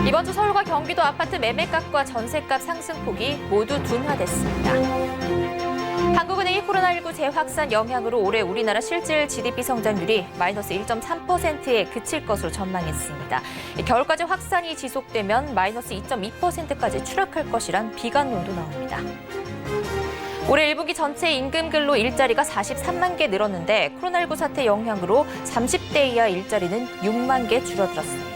이번 주 서울과 경기도 아파트 매매값과 전세값 상승폭이 모두 둔화됐습니다. 한국은행이 코로나19 재확산 영향으로 올해 우리나라 실질 GDP 성장률이 마이너스 1.3%에 그칠 것으로 전망했습니다. 겨울까지 확산이 지속되면 마이너스 2.2%까지 추락할 것이란 비관론도 나옵니다. 올해 1분기 전체 임금 근로 일자리가 43만 개 늘었는데 코로나19 사태 영향으로 30대 이하 일자리는 6만 개 줄어들었습니다.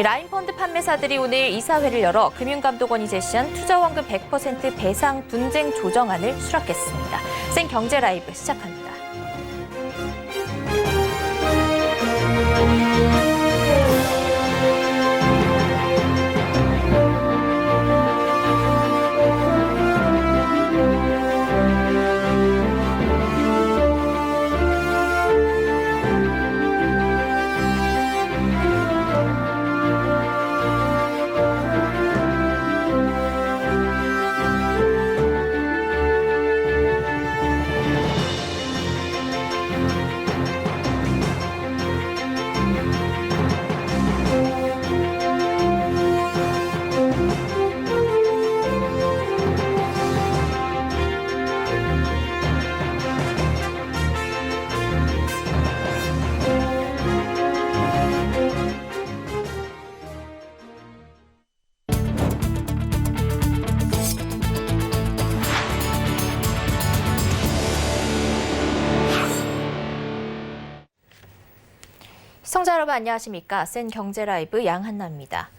라인펀드 판매사들이 오늘 이사회를 열어 금융감독원이 제시한 투자원금 100% 배상 분쟁 조정안을 수락했습니다. 생경제라이브 시작합니다. 시청자 여러분 안녕하십니까? 센경제라이브 양한나입니다.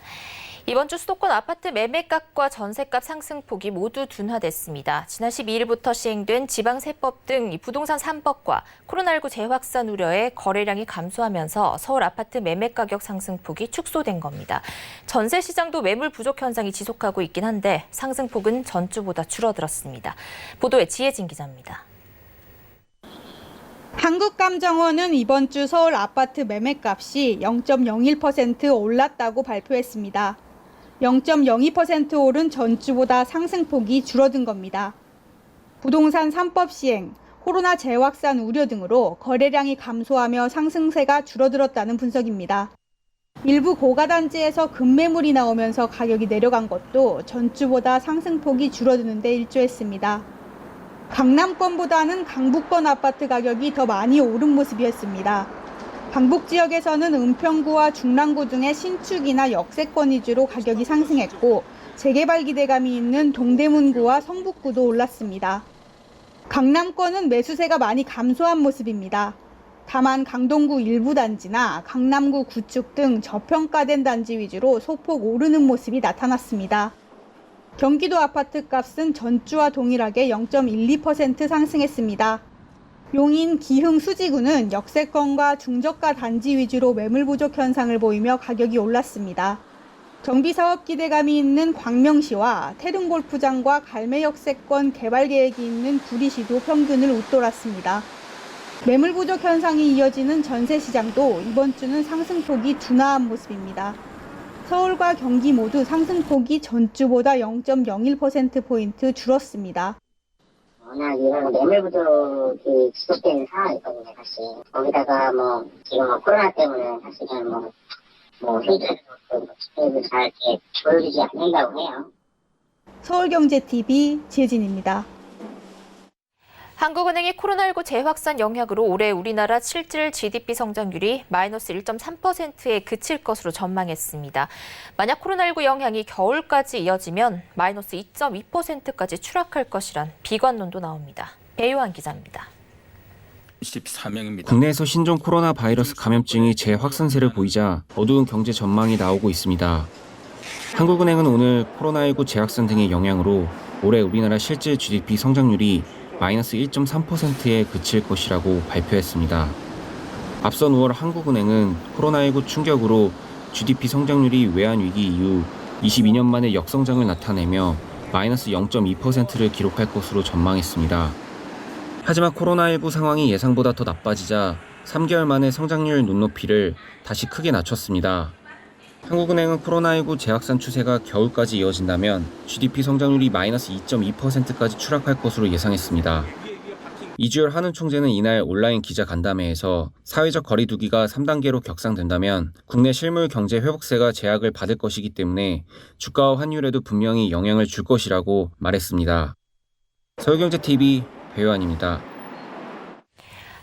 이번 주 수도권 아파트 매매값과 전세값 상승폭이 모두 둔화됐습니다. 지난 12일부터 시행된 지방세법 등 부동산 3법과 코로나19 재확산 우려에 거래량이 감소하면서 서울 아파트 매매가격 상승폭이 축소된 겁니다. 전세 시장도 매물 부족 현상이 지속하고 있긴 한데 상승폭은 전주보다 줄어들었습니다. 보도에 지혜진 기자입니다. 한국감정원은 이번 주 서울 아파트 매매값이 0.01% 올랐다고 발표했습니다. 0.02% 오른 전주보다 상승폭이 줄어든 겁니다. 부동산 3법 시행, 코로나 재확산 우려 등으로 거래량이 감소하며 상승세가 줄어들었다는 분석입니다. 일부 고가단지에서 급매물이 나오면서 가격이 내려간 것도 전주보다 상승폭이 줄어드는 데 일조했습니다. 강남권보다는 강북권 아파트 가격이 더 많이 오른 모습이었습니다. 강북 지역에서는 은평구와 중랑구 등의 신축이나 역세권 위주로 가격이 상승했고 재개발 기대감이 있는 동대문구와 성북구도 올랐습니다. 강남권은 매수세가 많이 감소한 모습입니다. 다만 강동구 일부 단지나 강남구 구축 등 저평가된 단지 위주로 소폭 오르는 모습이 나타났습니다. 경기도 아파트 값은 전주와 동일하게 0.12% 상승했습니다. 용인, 기흥, 수지구는 역세권과 중저가 단지 위주로 매물 부족 현상을 보이며 가격이 올랐습니다. 정비사업 기대감이 있는 광명시와 태릉골프장과 갈매 역세권 개발 계획이 있는 구리시도 평균을 웃돌았습니다. 매물 부족 현상이 이어지는 전세 시장도 이번 주는 상승폭이 둔화한 모습입니다. 서울과 경기 모두 상승폭이 전주보다 0.01%포인트 줄었습니다. 워낙 이런 매물 부족이 지속되는 상황이거든요, 사실. 거기다가 지금 코로나 때문에 사실은 회의도 잘 이렇게 보여주지 않는다고 해요. 서울경제TV 지혜진입니다. 한국은행이 코로나19 재확산 영향으로 올해 우리나라 실질 GDP 성장률이 마이너스 1.3%에 그칠 것으로 전망했습니다. 만약 코로나19 영향이 겨울까지 이어지면 마이너스 2.2%까지 추락할 것이란 비관론도 나옵니다. 배요한 기자입니다. 14명입니다. 국내에서 신종 코로나 바이러스 감염증이 재확산세를 보이자 어두운 경제 전망이 나오고 있습니다. 한국은행은 오늘 코로나19 재확산 등의 영향으로 올해 우리나라 실질 GDP 성장률이 마이너스 1.3%에 그칠 것이라고 발표했습니다. 앞선 5월 한국은행은 코로나19 충격으로 GDP 성장률이 외환위기 이후 22년 만에 역성장을 나타내며 마이너스 0.2%를 기록할 것으로 전망했습니다. 하지만 코로나19 상황이 예상보다 더 나빠지자 3개월 만에 성장률 눈높이를 다시 크게 낮췄습니다. 한국은행은 코로나19 재확산 추세가 겨울까지 이어진다면 GDP 성장률이 마이너스 2.2%까지 추락할 것으로 예상했습니다. 이주열 한은 총재는 이날 온라인 기자 간담회에서 사회적 거리 두기가 3단계로 격상된다면 국내 실물 경제 회복세가 제약을 받을 것이기 때문에 주가와 환율에도 분명히 영향을 줄 것이라고 말했습니다. 서울경제TV 배요한입니다.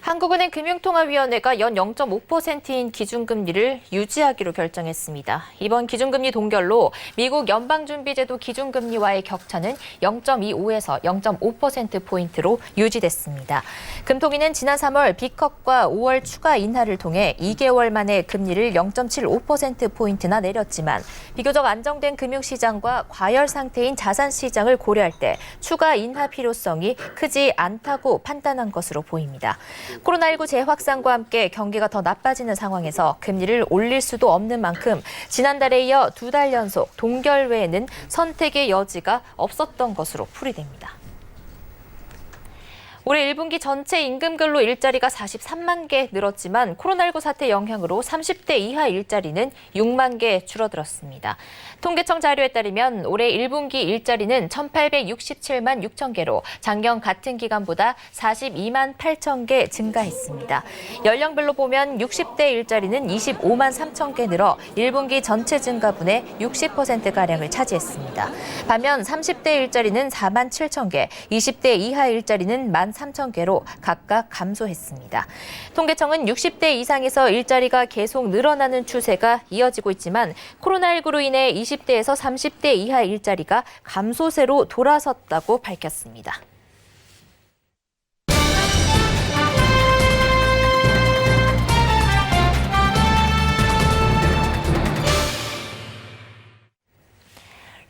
한국은행 금융통화위원회가 연 0.5%인 기준금리를 유지하기로 결정했습니다. 이번 기준금리 동결로 미국 연방준비제도 기준금리와의 격차는 0.25에서 0.5%포인트로 유지됐습니다. 금통위는 지난 3월 B컵과 5월 추가 인하를 통해 2개월 만에 금리를 0.75%포인트나 내렸지만 비교적 안정된 금융시장과 과열 상태인 자산시장을 고려할 때 추가 인하 필요성이 크지 않다고 판단한 것으로 보입니다. 코로나19 재확산과 함께 경기가 더 나빠지는 상황에서 금리를 올릴 수도 없는 만큼 지난달에 이어 2달 연속 동결 외에는 선택의 여지가 없었던 것으로 풀이됩니다. 올해 1분기 전체 임금 근로 일자리가 43만 개 늘었지만 코로나19 사태 영향으로 30대 이하 일자리는 6만 개 줄어들었습니다. 통계청 자료에 따르면 올해 1분기 일자리는 1,867만 6천 개로 작년 같은 기간보다 42만 8천 개 증가했습니다. 연령별로 보면 60대 일자리는 25만 3천 개 늘어 1분기 전체 증가분의 60%가량을 차지했습니다. 반면 30대 일자리는 4만 7천 개, 20대 이하 일자리는 1만 3천 개로 각각 감소했습니다. 통계청은 60대 이상에서 일자리가 계속 늘어나는 추세가 이어지고 있지만 코로나19로 인해 20대에서 30대 이하 일자리가 감소세로 돌아섰다고 밝혔습니다.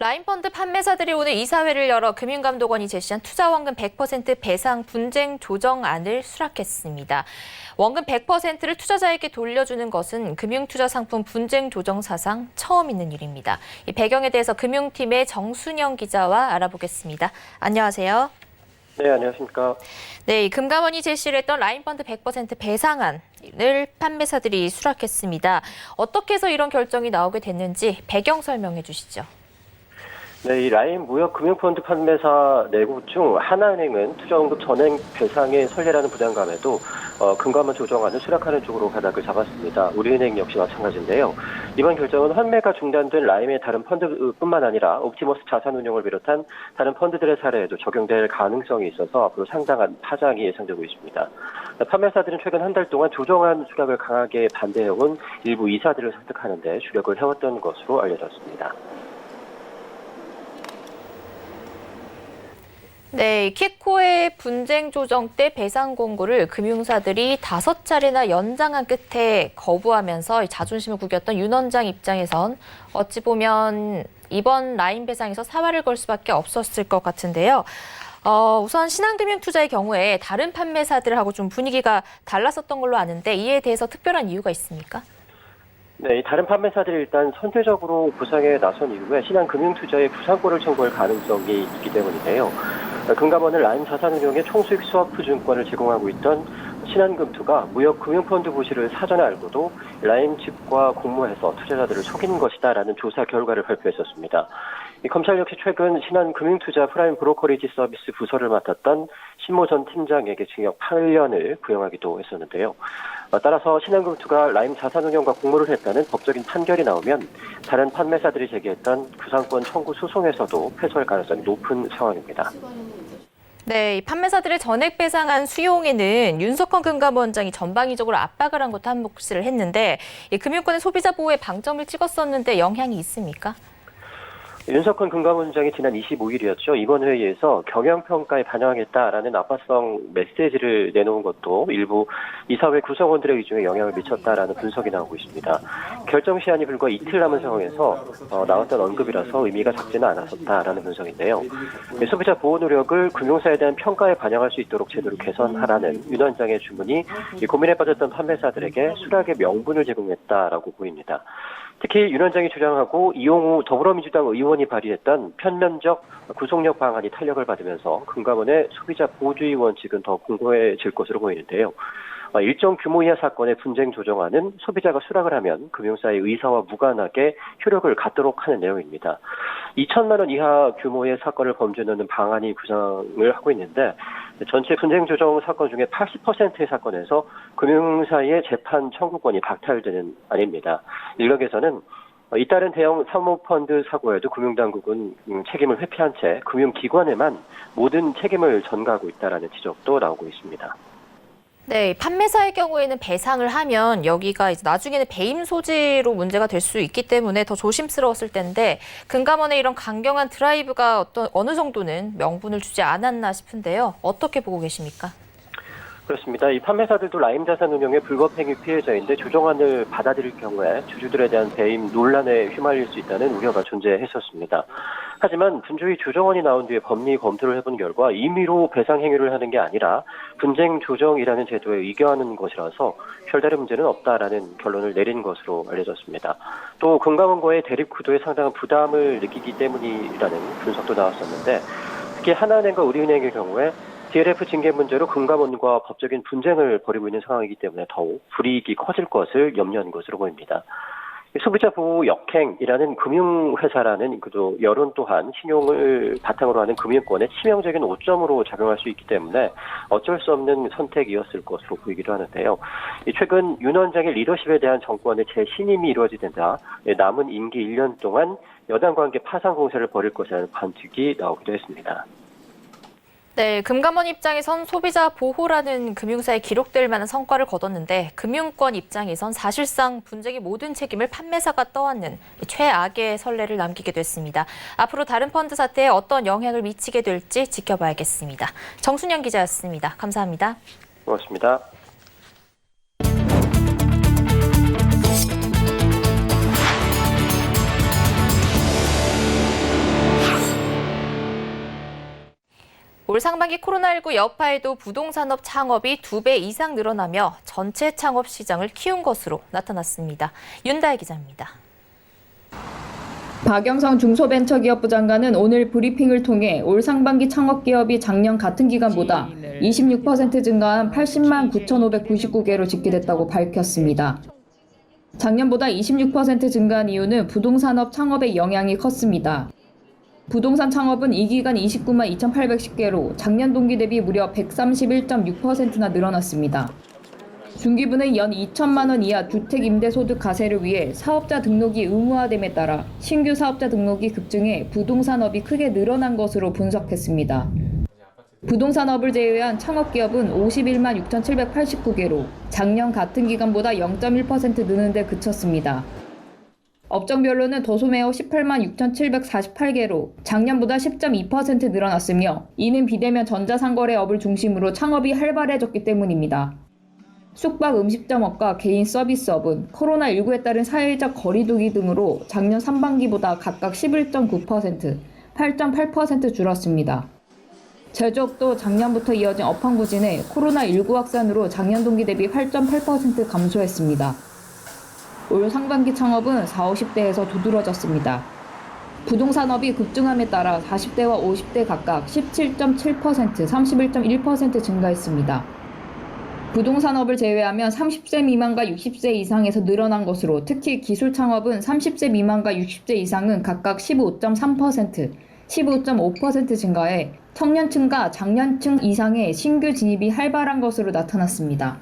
라인펀드 판매사들이 오늘 이사회를 열어 금융감독원이 제시한 투자원금 100% 배상 분쟁 조정안을 수락했습니다. 원금 100%를 투자자에게 돌려주는 것은 금융투자상품 분쟁 조정 사상 처음 있는 일입니다. 이 배경에 대해서 금융팀의 정순영 기자와 알아보겠습니다. 안녕하세요. 네, 안녕하십니까. 네, 이 금감원이 제시를 했던 라인펀드 100% 배상안을 판매사들이 수락했습니다. 어떻게 해서 이런 결정이 나오게 됐는지 배경 설명해 주시죠. 네, 이 라인 무역 금융펀드 판매사 4곳 중 하나은행은 투자원금 전액 배상의 선례라는 부담감에도 금감원 조정안을 수락하는 쪽으로 가닥을 잡았습니다. 우리은행 역시 마찬가지인데요. 이번 결정은 환매가 중단된 라임의 다른 펀드뿐만 아니라 옵티머스 자산운용을 비롯한 다른 펀드들의 사례에도 적용될 가능성이 있어서 앞으로 상당한 파장이 예상되고 있습니다. 판매사들은 최근 한 달 동안 조정안 수락을 강하게 반대해온 일부 이사들을 설득하는 데 주력을 해왔던 것으로 알려졌습니다. 네, 키코의 분쟁 조정 때 배상 공고를 금융사들이 5차례나 연장한 끝에 거부하면서 자존심을 구겼던 윤 원장 입장에선 어찌 보면 이번 라인 배상에서 사활을 걸 수밖에 없었을 것 같은데요. 우선 신한금융투자의 경우에 다른 판매사들하고 좀 분위기가 달랐었던 걸로 아는데 이에 대해서 특별한 이유가 있습니까? 네, 다른 판매사들이 일단 선제적으로 부상에 나선 이후에 신한금융투자의 부상권을 청구할 가능성이 있기 때문인데요. 금감원은 라인 자산운용의 총수익 스와프 증권을 제공하고 있던 신한금투가 무역 금융펀드 부실을 사전에 알고도 라인 측과 공모해서 투자자들을 속인 것이다라는 조사 결과를 발표했었습니다. 검찰 역시 최근 신한금융투자 프라임 브로커리지 서비스 부서를 맡았던 신모 전 팀장에게 징역 8년을 구형하기도 했었는데요. 따라서 신한금투가 라임 자산운용과 공모를 했다는 법적인 판결이 나오면 다른 판매사들이 제기했던 구상권 청구 소송에서도 패소할 가능성이 높은 상황입니다. 네, 이 판매사들의 전액 배상안 수용에는 윤석헌 금감원장이 전방위적으로 압박을 한 것도 한 몫을 했는데 이 금융권의 소비자 보호에 방점을 찍었었는데 영향이 있습니까? 윤석헌 금감원장이 지난 25일이었죠. 이번 회의에서 경영평가에 반영하겠다라는 압박성 메시지를 내놓은 것도 일부 이사회 구성원들의 의중에 영향을 미쳤다라는 분석이 나오고 있습니다. 결정 시한이 불과 이틀 남은 상황에서 나왔던 언급이라서 의미가 작지는 않았었다라는 분석인데요. 소비자 보호 노력을 금융사에 대한 평가에 반영할 수 있도록 제도를 개선하라는 윤 원장의 주문이 고민에 빠졌던 판매사들에게 수락의 명분을 제공했다라고 보입니다. 특히 윤 원장이 주장하고 이용우 더불어민주당 의원이 발의했던 편면적 구속력 방안이 탄력을 받으면서 금감원의 소비자 보호주의 원칙은 더 공고해질 것으로 보이는데요. 일정 규모 이하 사건의 분쟁 조정안은 소비자가 수락을 하면 금융사의 의사와 무관하게 효력을 갖도록 하는 내용입니다. 2천만 원 이하 규모의 사건을 범죄하는 방안이 구상을 하고 있는데 전체 분쟁 조정 사건 중에 80%의 사건에서 금융사의 재판 청구권이 박탈되는 안입니다. 일각에서는 잇따른 대형 사모펀드 사고에도 금융당국은 책임을 회피한 채 금융기관에만 모든 책임을 전가하고 있다는 지적도 나오고 있습니다. 네, 판매사의 경우에는 배상을 하면 여기가 이제 나중에는 배임 소지로 문제가 될 수 있기 때문에 더 조심스러웠을 텐데 금감원의 이런 강경한 드라이브가 어느 정도는 명분을 주지 않았나 싶은데요. 어떻게 보고 계십니까? 그렇습니다. 이 판매사들도 라임 자산 운용의 불법 행위 피해자인데 조정안을 받아들일 경우에 주주들에 대한 배임 논란에 휘말릴 수 있다는 우려가 존재했었습니다. 하지만 분주히 조정안이 나온 뒤에 법리 검토를 해본 결과 임의로 배상 행위를 하는 게 아니라 분쟁 조정이라는 제도에 의거하는 것이라서 별다른 문제는 없다라는 결론을 내린 것으로 알려졌습니다. 또 금감원과의 대립 구도에 상당한 부담을 느끼기 때문이라는 분석도 나왔었는데 특히 하나은행과 우리은행의 경우에 DLF 징계 문제로 금감원과 법적인 분쟁을 벌이고 있는 상황이기 때문에 더욱 불이익이 커질 것을 염려한 것으로 보입니다. 소비자 보호 역행이라는 금융회사라는 그도 여론 또한 신용을 바탕으로 하는 금융권의 치명적인 오점으로 작용할 수 있기 때문에 어쩔 수 없는 선택이었을 것으로 보이기도 하는데요. 최근 윤 원장의 리더십에 대한 정권의 재신임이 이루어지다 남은 임기 1년 동안 여당과 함께 파상 공세를 벌일 것이라는 관측이 나오기도 했습니다. 네, 금감원 입장에선 소비자 보호라는 금융사에 기록될 만한 성과를 거뒀는데 금융권 입장에선 사실상 분쟁의 모든 책임을 판매사가 떠안는 최악의 선례를 남기게 됐습니다. 앞으로 다른 펀드 사태에 어떤 영향을 미치게 될지 지켜봐야겠습니다. 정순영 기자였습니다. 감사합니다. 고맙습니다. 올 상반기 코로나19 여파에도 부동산업 창업이 2배 이상 늘어나며 전체 창업 시장을 키운 것으로 나타났습니다. 윤다혜 기자입니다. 박영성 중소벤처기업부 장관은 오늘 브리핑을 통해 올 상반기 창업기업이 작년 같은 기간보다 26% 증가한 80만 9,599개로 집계됐다고 밝혔습니다. 작년보다 26% 증가한 이유는 부동산업 창업의 영향이 컸습니다. 부동산 창업은 이 기간 29만 2,810개로 작년 동기 대비 무려 131.6%나 늘어났습니다. 중기부는 연 2천만 원 이하 주택 임대소득 가세를 위해 사업자 등록이 의무화됨에 따라 신규 사업자 등록이 급증해 부동산업이 크게 늘어난 것으로 분석했습니다. 부동산업을 제외한 창업기업은 51만 6,789개로 작년 같은 기간보다 0.1% 느는 데 그쳤습니다. 업종별로는 도소매업 18만 6,748개로 작년보다 10.2% 늘어났으며 이는 비대면 전자상거래업을 중심으로 창업이 활발해졌기 때문입니다. 숙박 음식점업과 개인 서비스업은 코로나19에 따른 사회적 거리두기 등으로 작년 상반기보다 각각 11.9%, 8.8% 줄었습니다. 제조업도 작년부터 이어진 업황 부진에 코로나19 확산으로 작년 동기 대비 8.8% 감소했습니다. 올 상반기 창업은 40, 50대에서 두드러졌습니다. 부동산업이 급증함에 따라 40대와 50대 각각 17.7%, 31.1% 증가했습니다. 부동산업을 제외하면 30세 미만과 60세 이상에서 늘어난 것으로 특히 기술 창업은 30세 미만과 60세 이상은 각각 15.3%, 15.5% 증가해 청년층과 장년층 이상의 신규 진입이 활발한 것으로 나타났습니다.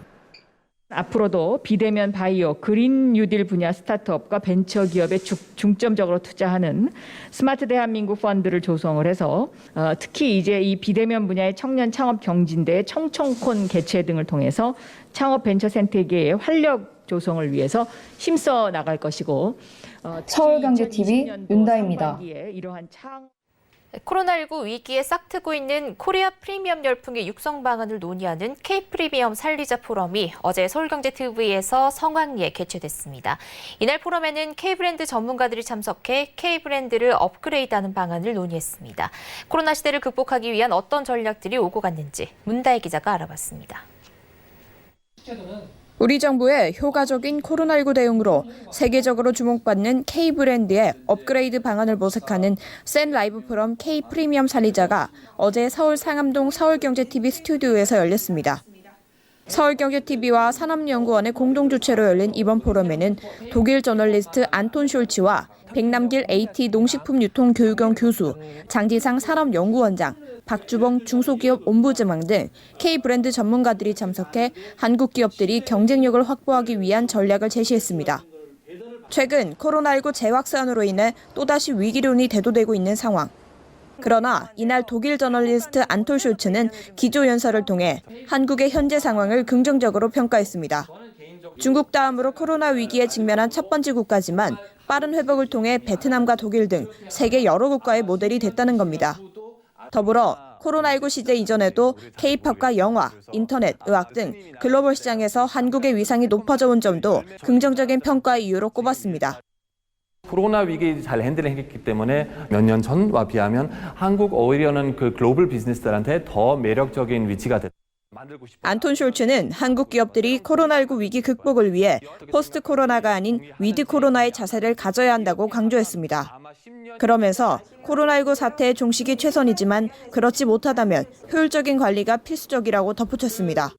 앞으로도 비대면 바이오, 그린 뉴딜 분야 스타트업과 벤처기업에 중점적으로 투자하는 스마트 대한민국 펀드를 조성을 해서 특히 이제 이 비대면 분야의 청년 창업 경진대 청청콘 개최 등을 통해서 창업 벤처 생태계의 활력 조성을 위해서 힘써 나갈 것이고 서울경제TV 윤다혜입니다. 코로나19 위기에 싹트고 있는 코리아 프리미엄 열풍의 육성 방안을 논의하는 K-프리미엄 살리자 포럼이 어제 서울경제TV에서 성황리에 개최됐습니다. 이날 포럼에는 K브랜드 전문가들이 참석해 K브랜드를 업그레이드하는 방안을 논의했습니다. 코로나 시대를 극복하기 위한 어떤 전략들이 오고 갔는지 문다혜 기자가 알아봤습니다. 우리 정부의 효과적인 코로나19 대응으로 세계적으로 주목받는 K브랜드의 업그레이드 방안을 모색하는 센 라이브 포럼 K 프리미엄 살리자가 어제 서울 상암동 서울경제TV 스튜디오에서 열렸습니다. 서울경제TV와 산업연구원의 공동 주최로 열린 이번 포럼에는 독일 저널리스트 안톤 숄츠와 백남길 AT 농식품유통교육원 교수, 장지상 산업연구원장, 박주봉 중소기업 옴부즈망 등 K브랜드 전문가들이 참석해 한국 기업들이 경쟁력을 확보하기 위한 전략을 제시했습니다. 최근 코로나19 재확산으로 인해 또다시 위기론이 대두되고 있는 상황. 그러나 이날 독일 저널리스트 안톨 숄츠는 기조연설을 통해 한국의 현재 상황을 긍정적으로 평가했습니다. 중국 다음으로 코로나 위기에 직면한 첫 번째 국가지만 빠른 회복을 통해 베트남과 독일 등 세계 여러 국가의 모델이 됐다는 겁니다. 더불어 코로나19 시대 이전에도 K-팝과 영화, 인터넷, 의학 등 글로벌 시장에서 한국의 위상이 높아져 온 점도 긍정적인 평가의 이유로 꼽았습니다. 코로나 위기 잘 핸들했기 때문에 몇 년 전과 비하면 한국 오히려는 그 글로벌 비즈니스들한테 더 매력적인 위치가 됐다. 안톤 숄츠는 한국 기업들이 코로나19 위기 극복을 위해 포스트 코로나가 아닌 위드 코로나의 자세를 가져야 한다고 강조했습니다. 그러면서 코로나19 사태의 종식이 최선이지만 그렇지 못하다면 효율적인 관리가 필수적이라고 덧붙였습니다.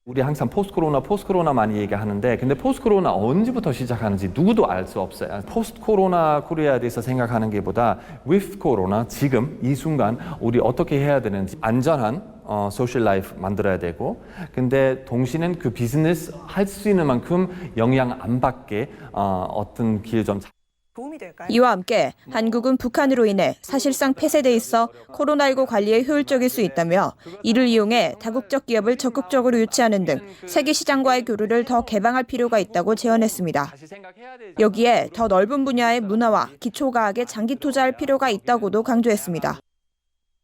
우리 항상 포스트 코로나 많이 얘기하는데 근데 포스트 코로나 언제부터 시작하는지 누구도 알 수 없어요. 포스트 코로나 코리아에 대해서 생각하는 게 보다 with 코로나 지금 이 순간 우리 어떻게 해야 되는지 안전한 소셜 라이프 만들어야 되고 근데 동시에는 그 비즈니스 할 수 있는 만큼 영향 안 받게 어떤 길 좀 이와 함께 한국은 북한으로 인해 사실상 폐쇄돼 있어 코로나19 관리에 효율적일 수 있다며 이를 이용해 다국적 기업을 적극적으로 유치하는 등 세계 시장과의 교류를 더 개방할 필요가 있다고 제언했습니다. 여기에 더 넓은 분야의 문화와 기초과학에 장기 투자할 필요가 있다고도 강조했습니다.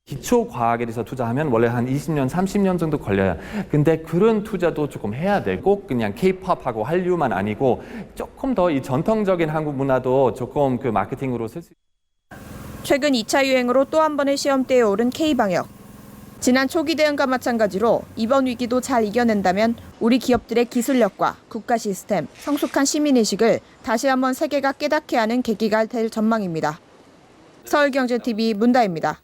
기초 과학에 대해서 투자하면 원래 한 20년, 30년 정도 걸려요. 근데 그런 투자도 조금 해야 돼. 꼭 그냥 K-팝하고 한류만 아니고 조금 더 이 전통적인 한국 문화도 조금 그 마케팅으로 쓸 수 있어요. 최근 2차 유행으로 또 한 번의 시험대에 오른 K-방역. 지난 초기 대응과 마찬가지로 이번 위기도 잘 이겨낸다면 우리 기업들의 기술력과 국가 시스템, 성숙한 시민의식을 다시 한번 세계가 깨닫게 하는 계기가 될 전망입니다. 서울경제TV 문다입니다.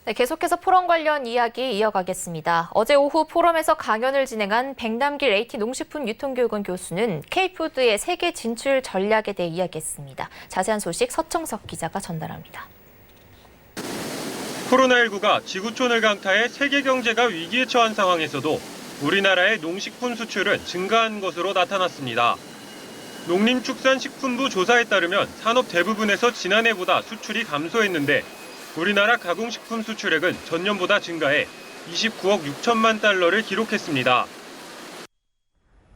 네, 계속해서 포럼 관련 이야기 이어가겠습니다. 어제 오후 포럼에서 강연을 진행한 백남길 AT 농식품유통교육원 교수는 K푸드의 세계 진출 전략에 대해 이야기했습니다. 자세한 소식 서청석 기자가 전달합니다. 코로나19가 지구촌을 강타해 세계 경제가 위기에 처한 상황에서도 우리나라의 농식품 수출은 증가한 것으로 나타났습니다. 농림축산식품부 조사에 따르면 산업 대부분에서 지난해보다 수출이 감소했는데 우리나라 가공식품 수출액은 전년보다 증가해 29억 6천만 달러를 기록했습니다.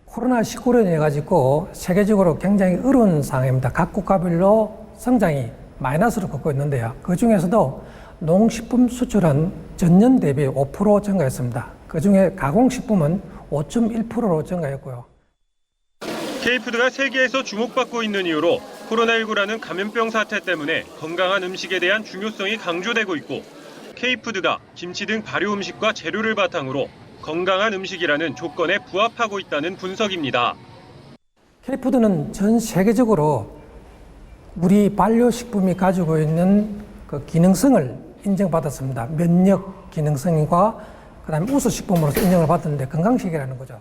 코로나19로 인해 가지고 세계적으로 굉장히 어려운 상황입니다. 각 국가별로 성장이 마이너스로 걷고 있는데요. 그중에서도 농식품 수출은 전년 대비 5% 증가했습니다. 그중에 가공식품은 5.1%로 증가했고요. K푸드가 세계에서 주목받고 있는 이유로 코로나19라는 감염병 사태 때문에 건강한 음식에 대한 중요성이 강조되고 있고 K푸드가 김치 등 발효 음식과 재료를 바탕으로 건강한 음식이라는 조건에 부합하고 있다는 분석입니다. K푸드는 전 세계적으로 우리 발효식품이 가지고 있는 그 기능성을 인정받았습니다. 면역 기능성과 그다음에 우수식품으로서 인정을 받았는데 건강식이라는 거죠.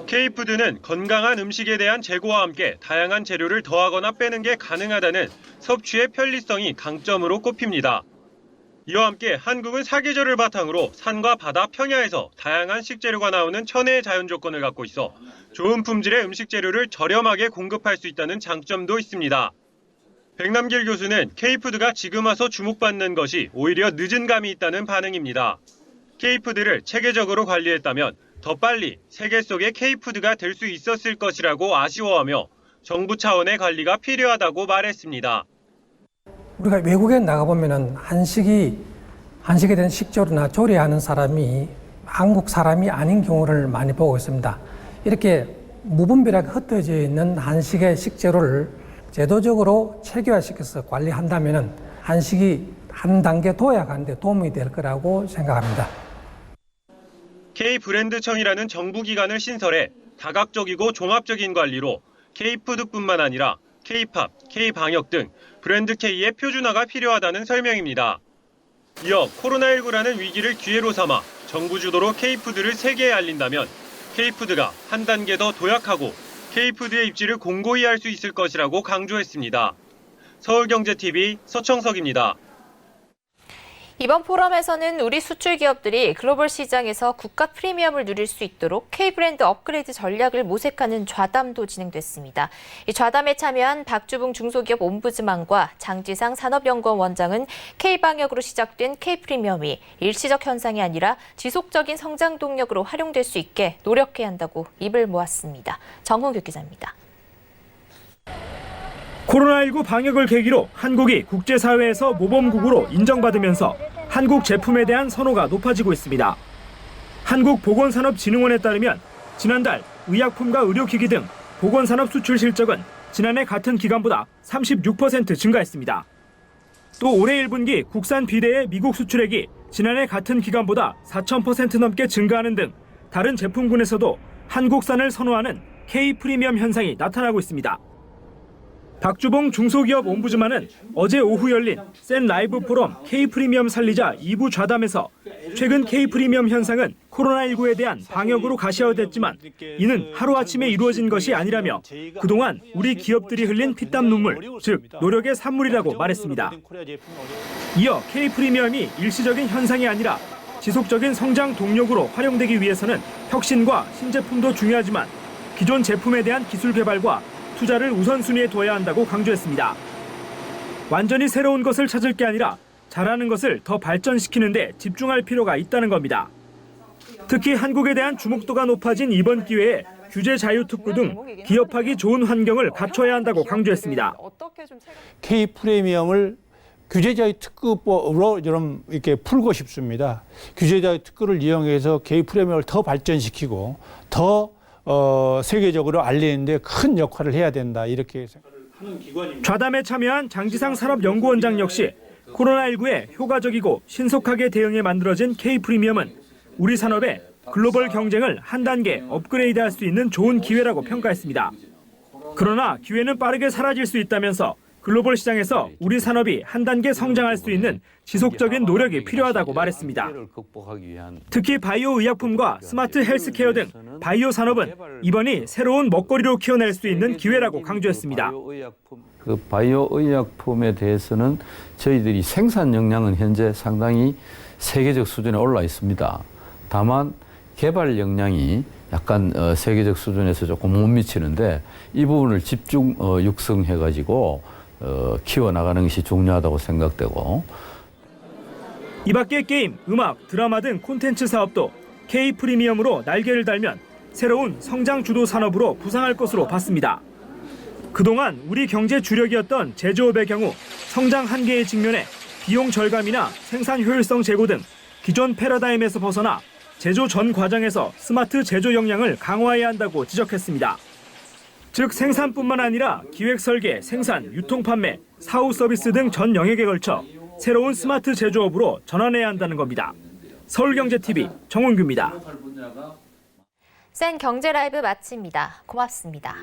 K푸드는 건강한 음식에 대한 재고와 함께 다양한 재료를 더하거나 빼는 게 가능하다는 섭취의 편리성이 강점으로 꼽힙니다. 이와 함께 한국은 사계절을 바탕으로 산과 바다, 평야에서 다양한 식재료가 나오는 천혜의 자연 조건을 갖고 있어 좋은 품질의 음식 재료를 저렴하게 공급할 수 있다는 장점도 있습니다. 백남길 교수는 K푸드가 지금 와서 주목받는 것이 오히려 늦은 감이 있다는 반응입니다. K푸드를 체계적으로 관리했다면 더 빨리 세계 속의 K푸드가 될 수 있었을 것이라고 아쉬워하며 정부 차원의 관리가 필요하다고 말했습니다. 우리가 외국에 나가보면 한식에 대한 식재료나 조리하는 사람이 한국 사람이 아닌 경우를 많이 보고 있습니다. 이렇게 무분별하게 흩어져 있는 한식의 식재료를 제도적으로 체계화시켜서 관리한다면 한식이 한 단계 도약하는 데 도움이 될 거라고 생각합니다. K브랜드청이라는 정부기관을 신설해 다각적이고 종합적인 관리로 K푸드뿐만 아니라 K팝, K방역 등 브랜드 K의 표준화가 필요하다는 설명입니다. 이어 코로나19라는 위기를 기회로 삼아 정부 주도로 K푸드를 세계에 알린다면 K푸드가 한 단계 더 도약하고 K푸드의 입지를 공고히 할 수 있을 것이라고 강조했습니다. 서울경제TV 서청석입니다. 이번 포럼에서는 우리 수출 기업들이 글로벌 시장에서 국가 프리미엄을 누릴 수 있도록 K브랜드 업그레이드 전략을 모색하는 좌담도 진행됐습니다. 이 좌담에 참여한 박주붕 중소기업 옴부즈만과 장지상 산업연구원 원장은 K방역으로 시작된 K프리미엄이 일시적 현상이 아니라 지속적인 성장 동력으로 활용될 수 있게 노력해야 한다고 입을 모았습니다. 정홍규 기자입니다. 코로나19 방역을 계기로 한국이 국제사회에서 모범국으로 인정받으면서 한국 제품에 대한 선호가 높아지고 있습니다. 한국보건산업진흥원에 따르면 지난달 의약품과 의료기기 등 보건산업 수출 실적은 지난해 같은 기간보다 36% 증가했습니다. 또 올해 1분기 국산 비대의 미국 수출액이 지난해 같은 기간보다 4,000% 넘게 증가하는 등 다른 제품군에서도 한국산을 선호하는 K프리미엄 현상이 나타나고 있습니다. 박주봉 중소기업 옴부즈만은 어제 오후 열린 센 라이브 포럼 K프리미엄 살리자 2부 좌담에서 최근 K프리미엄 현상은 코로나19에 대한 방역으로 가시화됐지만 이는 하루아침에 이루어진 것이 아니라며 그동안 우리 기업들이 흘린 피땀 눈물, 즉 노력의 산물이라고 말했습니다. 이어 K프리미엄이 일시적인 현상이 아니라 지속적인 성장 동력으로 활용되기 위해서는 혁신과 신제품도 중요하지만 기존 제품에 대한 기술 개발과 투자를 우선순위에 둬야 한다고 강조했습니다. 완전히 새로운 것을 찾을 게 아니라 잘하는 것을 더 발전시키는 데 집중할 필요가 있다는 겁니다. 특히 한국에 대한 주목도가 높아진 이번 기회에 규제 자유 특구 등 기업하기 좋은 환경을 갖춰야 한다고 강조했습니다. K 프리미엄을 규제 자유 특구로 좀 이렇게 풀고 싶습니다. 규제 자유 특구를 이용해서 K 프리미엄을 더 발전시키고 더 세계적으로 알리는 데 큰 역할을 해야 된다. 이렇게 생각합니다. 좌담에 참여한 장지상 산업연구원장 역시 코로나19에 효과적이고 신속하게 대응해 만들어진 K프리미엄은 우리 산업의 글로벌 경쟁을 한 단계 업그레이드할 수 있는 좋은 기회라고 평가했습니다. 그러나 기회는 빠르게 사라질 수 있다면서 글로벌 시장에서 우리 산업이 한 단계 성장할 수 있는 지속적인 노력이 필요하다고 말했습니다. 특히 바이오 의약품과 스마트 헬스케어 등 바이오 산업은 이번이 새로운 먹거리로 키워낼 수 있는 기회라고 강조했습니다. 그 바이오 의약품에 대해서는 저희들이 생산 역량은 현재 상당히 세계적 수준에 올라 있습니다. 다만 개발 역량이 약간 세계적 수준에서 조금 못 미치는데 이 부분을 집중 육성해가지고 키워나가는 것이 중요하다고 생각되고 이 밖에 게임, 음악, 드라마 등 콘텐츠 사업도 K프리미엄으로 날개를 달면 새로운 성장 주도 산업으로 부상할 것으로 봤습니다. 그동안 우리 경제 주력이었던 제조업의 경우 성장 한계에 직면해 비용 절감이나 생산 효율성 제고 등 기존 패러다임에서 벗어나 제조 전 과정에서 스마트 제조 역량을 강화해야 한다고 지적했습니다. 즉 생산뿐만 아니라 기획 설계, 생산, 유통 판매, 사후 서비스 등 전 영역에 걸쳐 새로운 스마트 제조업으로 전환해야 한다는 겁니다. 서울경제TV 정원규입니다. 센 경제 라이브 마칩니다. 고맙습니다.